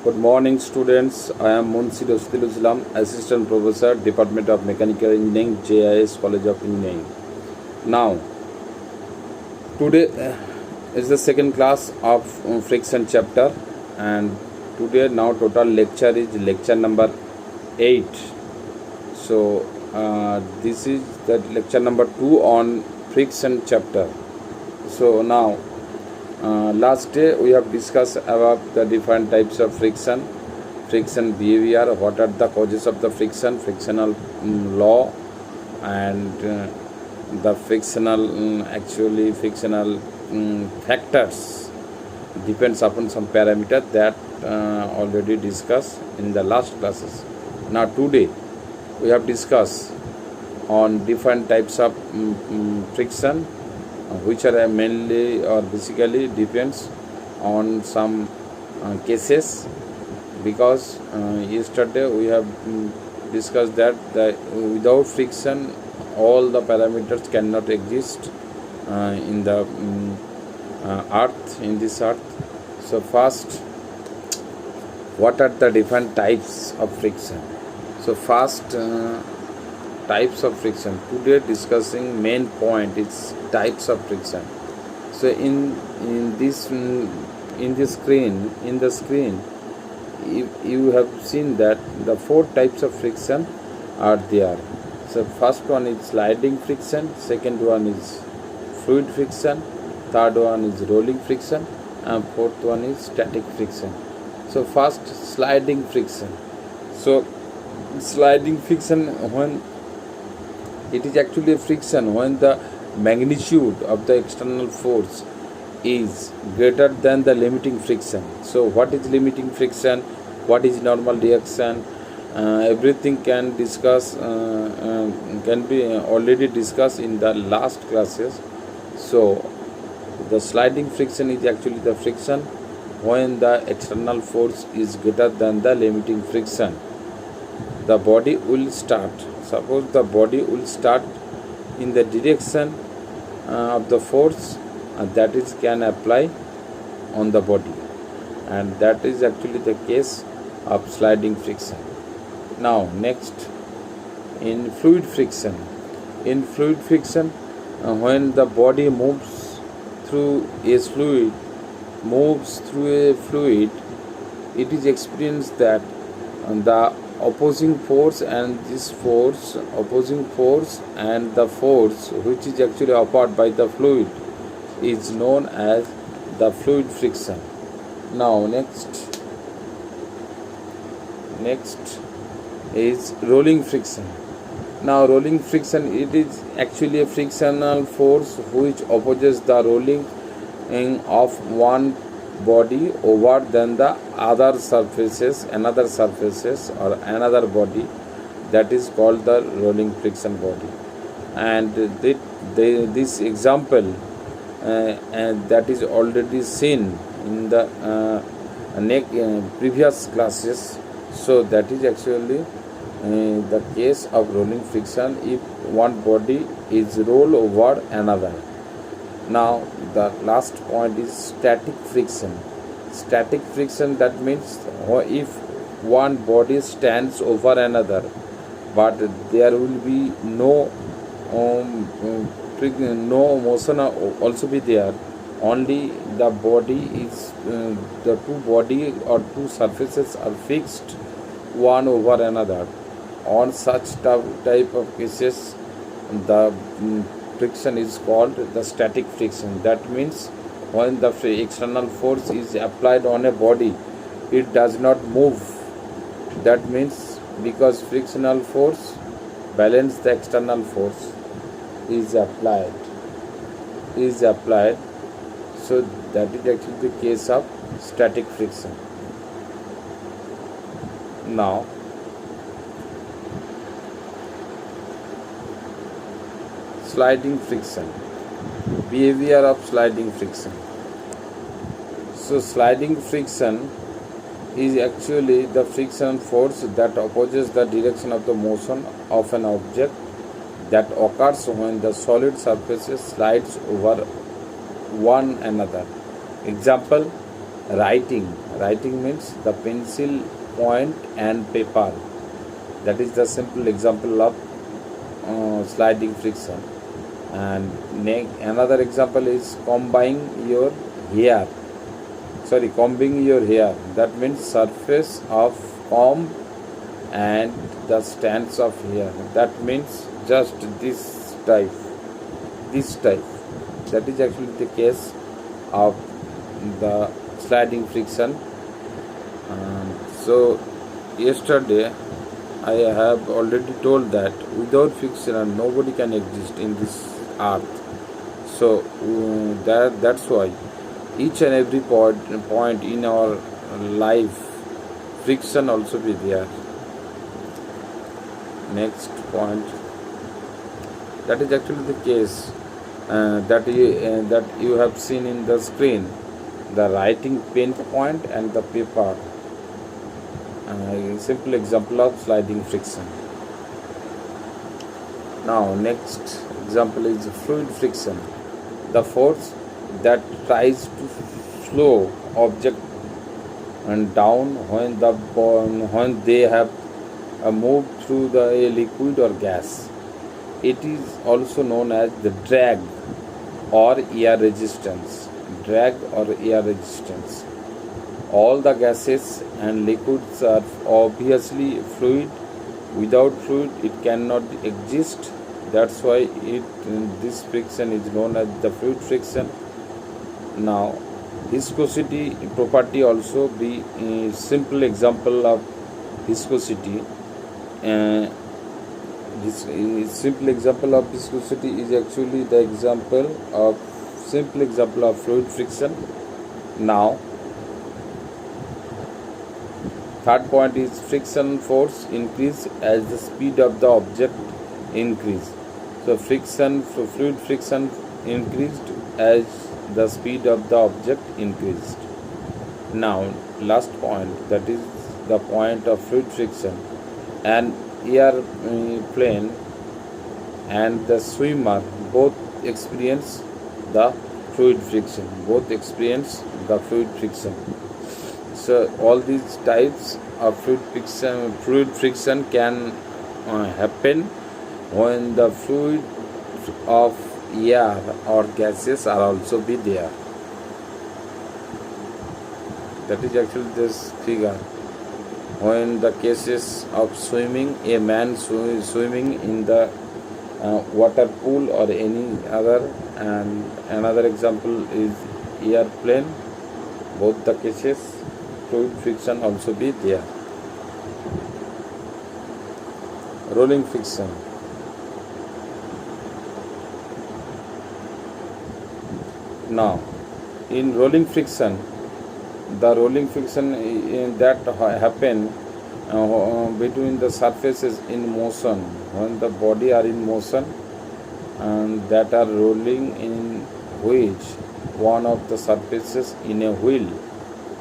Good morning, students. I am Munshi Rostil Islam, Assistant Professor, Department of Mechanical Engineering, JIS College of Engineering. Now, today is the second class of friction chapter, and today now total lecture is lecture number 8. So, this is the lecture number 2 on friction chapter. So now. Last day we have discussed about the different types of friction behavior, what are the causes of the frictional law, and the frictional factors depends upon some parameter that already discussed in the last classes. Now today we have discussed on different types of friction, which are mainly or basically depends on some cases, because yesterday we have discussed that without friction all the parameters cannot exist in the earth, in this earth. So first, what are the different types of friction? So first, types of friction. Today discussing main point is types of friction. So in the screen you have seen that the 4 types of friction are there. So first one is sliding friction, second one is fluid friction, third one is rolling friction, and fourth one is static friction. So first, sliding friction. So sliding friction, when it is actually a friction when the magnitude of the external force is greater than the limiting friction. So what is limiting friction, what is normal reaction, everything can be already discussed in the last classes. So the sliding friction is actually the friction when the external force is greater than the limiting friction. The body will start. Suppose the body will start in the direction of the force that is can apply on the body, and that is actually the case of sliding friction. Now next, in fluid friction. In fluid friction, when the body moves through a fluid, it is experienced that the opposing force and the force which is actually applied by the fluid is known as the fluid friction. Now next is rolling friction. Now rolling friction, it is actually a frictional force which opposes the rolling of one body over than the another surfaces or another body, that is called the rolling friction body. And this example and that is already seen in the previous classes. So that is actually the case of rolling friction if one body is rolled over another. Now the last point is static friction. Static friction, that means if one body stands over another, but there will be no motion also be there. Only the body is the two body or two surfaces are fixed one over another. On such type of cases, the friction is called the static friction. That means when the external force is applied on a body, it does not move. That means because frictional force balance the external force is applied. So that is actually the case of static friction. Now sliding friction, behavior of sliding friction. So sliding friction is actually the friction force that opposes the direction of the motion of an object that occurs when the solid surfaces slides over one another. Example, Writing means the pencil point and paper. That is the simple example of sliding friction. And another example is combing your hair. That means surface of comb and the strands of hair. That means just type this type. That is actually the case of the sliding friction. So yesterday I have already told that without friction nobody can exist in this earth. So that's why each and every point in our life friction also be there. Next point, that is actually the case that you have seen in the screen, the writing pen point and the paper. Simple example of sliding friction. Now next example is fluid friction, the force that tries to slow object and down when they have moved through a liquid or gas. It is also known as the drag or air resistance. All the gases and liquids are obviously fluid. Without fluid it cannot exist. That's why this friction is known as the fluid friction. Now viscosity property also be a simple example of viscosity. This simple example of viscosity is actually the simple example of fluid friction. Now third point is friction force increase as the speed of the object increase. So fluid friction increased as the speed of the object increased. Now last point, that is the point of fluid friction. An airplane and the swimmer both experience the fluid friction. So all these types of fluid friction can happen when the fluid of air or gases are also be there. That is actually this figure. When the cases of swimming, a man swimming in the water pool or any other, and another example is airplane. Both the cases fluid friction also be there. Rolling friction. Now in rolling friction, the rolling friction that happen between the surfaces in motion, when the body are in motion and that are rolling, in which one of the surfaces in a wheel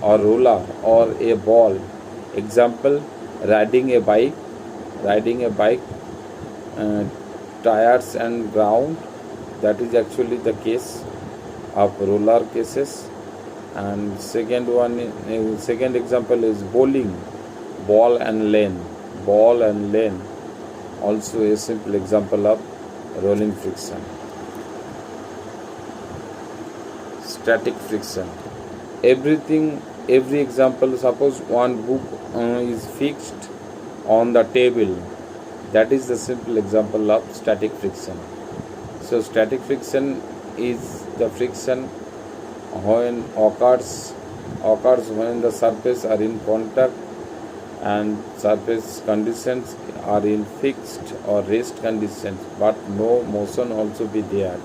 or roller or a ball. Example, riding a bike, tires and ground. That is actually the case of roller cases. And second example is bowling, ball and lane, also a simple example of rolling friction. Static friction. Every example, suppose one book is fixed on the table, that is the simple example of static friction. So static friction is the friction when occurs when the surface are in contact and surface conditions are in fixed or rest conditions, but no motion also be there.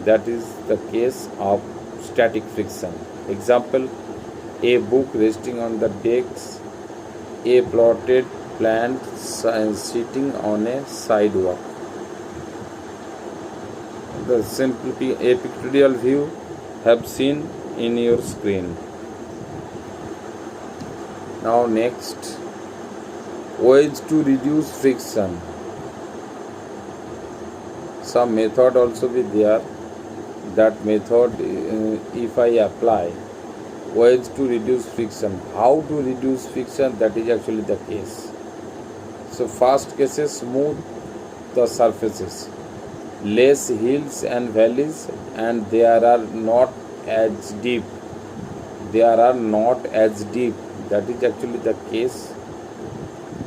That is the case of static friction. Example, a book resting on the desk, a plotted plant sitting on a sidewalk. The simple a pictorial view have seen in your screen. Now next, ways to reduce friction. Some method also be there. That method, if I apply, ways to reduce friction. How to reduce friction? That is actually the case. So first case is smooth the surfaces, less hills and valleys, and there are not as deep. There are not as deep. That is actually the case.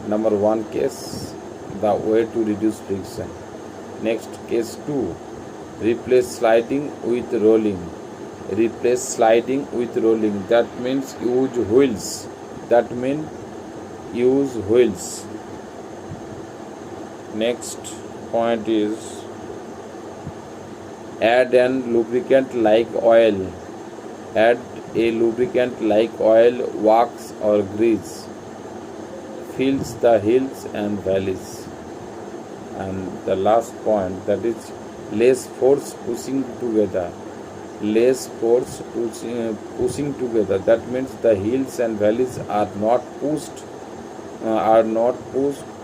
Number one case, the way to reduce friction. Next, case 2, replace sliding with rolling. Replace sliding with rolling. That means use wheels. That means use wheels. Next point is add an lubricant like oil. Add a lubricant like oil, wax or grease. Fills the hills and valleys. And the last point, that is less force pushing together. Less force pushing together. That means the hills and valleys are not pushed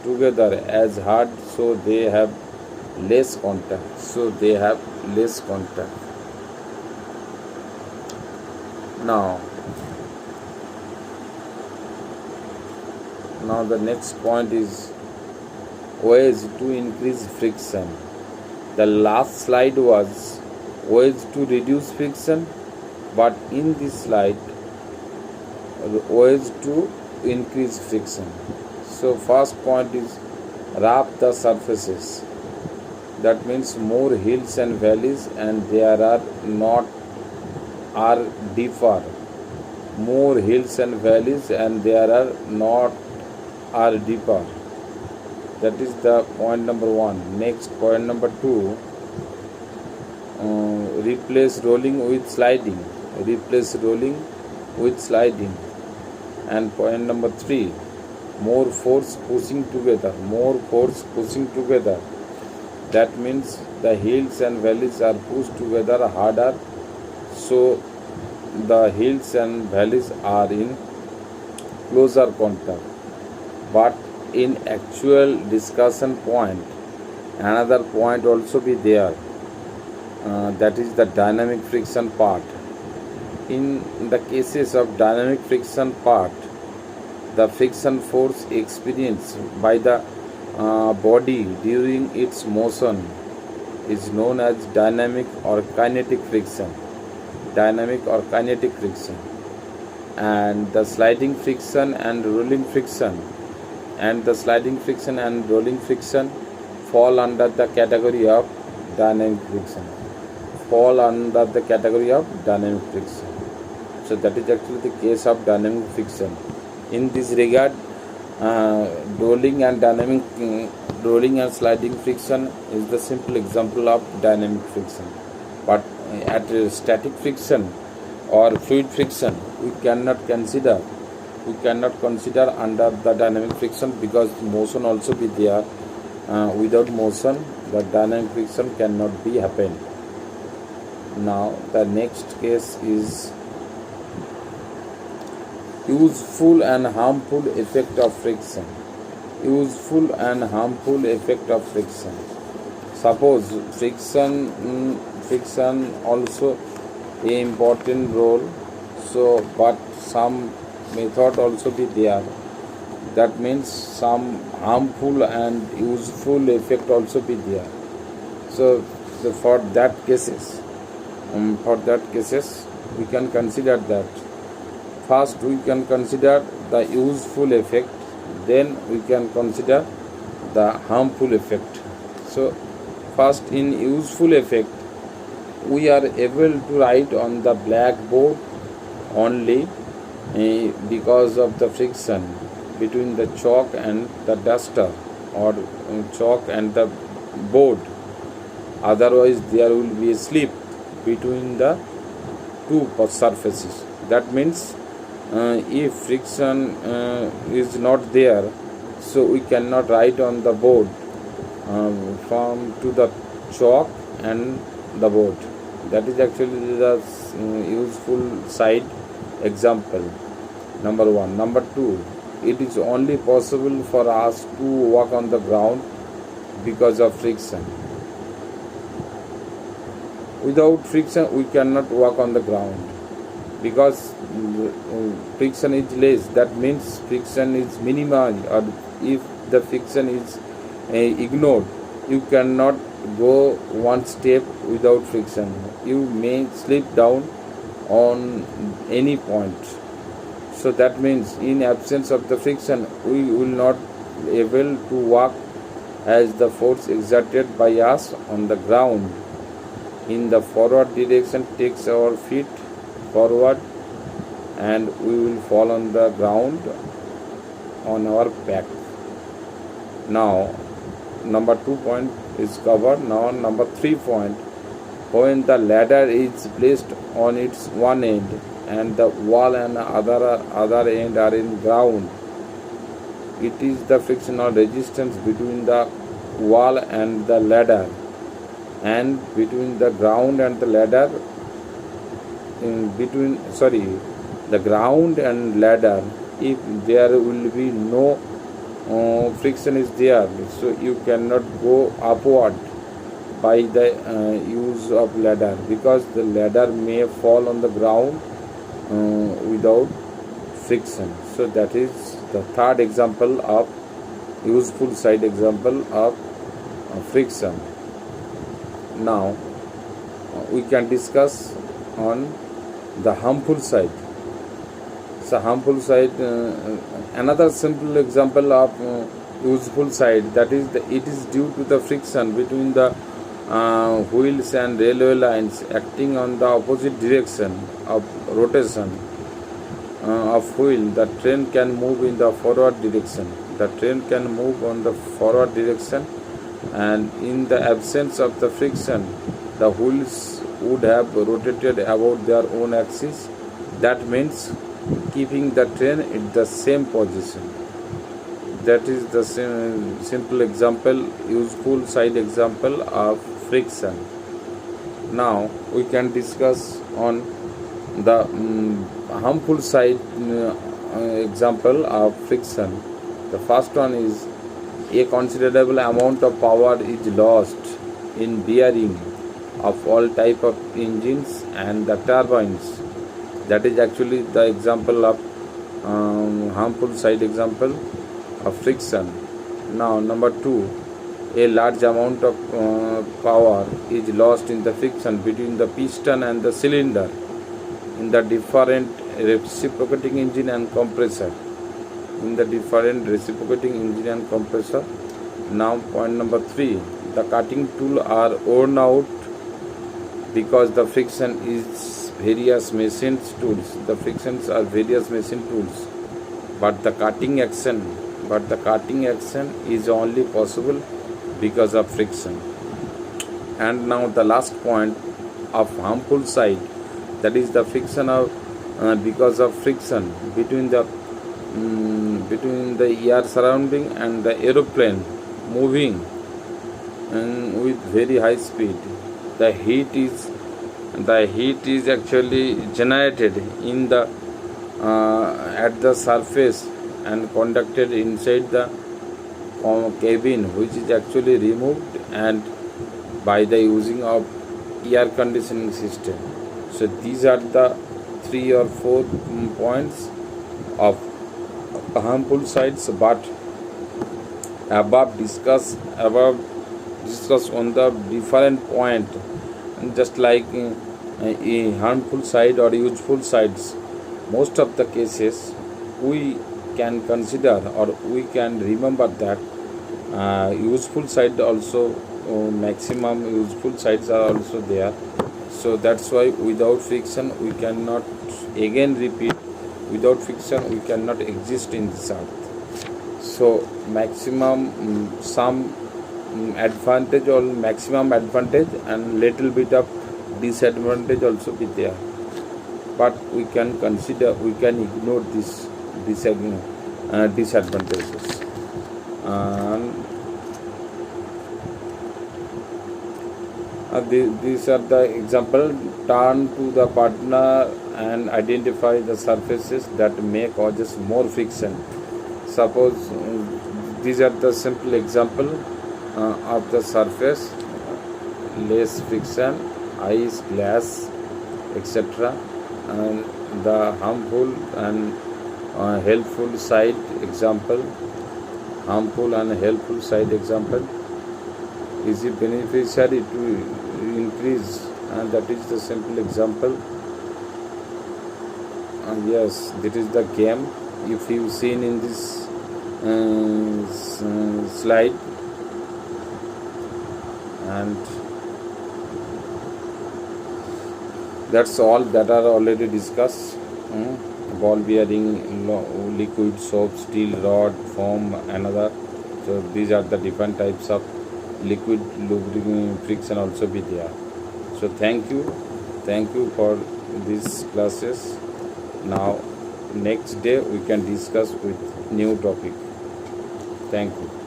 together as hard, so they have less contact. Now the next point is ways to increase friction. The last slide was ways to reduce friction, but in this slide ways to increase friction. So first point is wrap the surfaces. That means more hills and valleys, and there are deeper. More hills and valleys, and there are deeper. That is the point number 1. Next, point number 2, replace rolling with sliding. Replace rolling with sliding. And point number 3, more force pushing together. More force pushing together. That means the hills and valleys are pushed together harder, so the hills and valleys are in closer contact. But in actual discussion point, another point also be there, that is the dynamic friction part. In the cases of dynamic friction part, the friction force experienced by the body during its motion is known as dynamic or kinetic friction. Dynamic or kinetic friction. And the sliding friction and rolling friction fall under the category of dynamic friction. So that is actually the case of dynamic friction. In this regard, rolling and sliding friction is the simple example of dynamic friction. But at static friction or fluid friction, we cannot consider under the dynamic friction, because motion also be there. Without motion, the dynamic friction cannot be happen. Now the next case is useful and harmful effect of friction. Useful and harmful effect of friction. Suppose friction also a important role, so but some method also be there. That means some harmful and useful effect also be there. So for that cases we can consider that. First we can consider the useful effect, then we can consider the harmful effect. So first, in useful effect, we are able to write on the blackboard only because of the friction between the chalk and the duster, or chalk and the board. Otherwise there will be a slip between the two surfaces. That means if friction is not there, so we cannot write on the board from to the chalk and the board. That is actually the useful side example, number 1. Number 2, it is only possible for us to walk on the ground because of friction. Without friction we cannot walk on the ground. because friction is less, that means friction is minimized, or if the friction is ignored, you cannot go one step without friction. You may slip down on any point. So that means in absence of the friction, we will not able to walk, as the force exerted by us on the ground in the forward direction takes our feet forward, and we will fall on the ground on our back. Now number 2 point is covered. Now number 3 point, when the ladder is placed on its one end and the wall and other end are in ground, it is the frictional resistance between the wall and the ladder, and between the ground and the ladder, the ground and ladder, if there will be no friction is there, so you cannot go upward by the use of ladder, because the ladder may fall on the ground without friction. So that is the third example of useful side example of friction. Now we can discuss on the harmful side. So harmful side, another simple example of useful side, that is it is due to the friction between the wheels and railway lines acting on the opposite direction of rotation of wheel. The train can move in the forward direction. The train can move on the forward direction, and in the absence of the friction, the wheels would have rotated about their own axis. That means keeping the train in the same position. That is the simple example, useful side example of friction. Now we can discuss on the harmful side example of friction. The first one is, a considerable amount of power is lost in bearing of all type of engines and the turbines. That is actually the example of harmful side example of friction. Now number 2, a large amount of power is lost in the friction between the piston and the cylinder in the different reciprocating engine and compressor. Now point number 3, the cutting tool are worn out because the friction is various machine tools. The frictions are various machine tools, but the cutting action is only possible because of friction. And now the last point of harmful side, that is the friction of because of friction between the air surrounding and the aeroplane moving with very high speed. The heat is actually generated in the at the surface and conducted inside the cabin, which is actually removed and by the using of air conditioning system. So these are the 3 or 4 points of harmful sides, but above discuss on the different point, just like a harmful side or useful sides. Most of the cases we can consider or we can remember that useful side also, maximum useful sides are also there. So that's why without friction we cannot, again repeat, without friction we cannot exist in this earth. So maximum some advantage or maximum advantage and little bit of disadvantage also be there, but we can consider, we can ignore this disadvantages. These are the example. Turn to the partner and identify the surfaces that may causes more friction. Suppose these are the simple example of the surface, less friction, ice, glass, etc. And the harmful and helpful side example. Harmful and helpful side example. Is it beneficiary to increase? And that is the simple example. Yes, that is the game. If you've seen in this slide, and that's all that are already discussed. Ball bearing, liquid, soap, steel, rod, foam, another. So these are the different types of liquid lubricating friction also be there. So thank you for these classes. Now next day we can discuss with new topic. Thank you.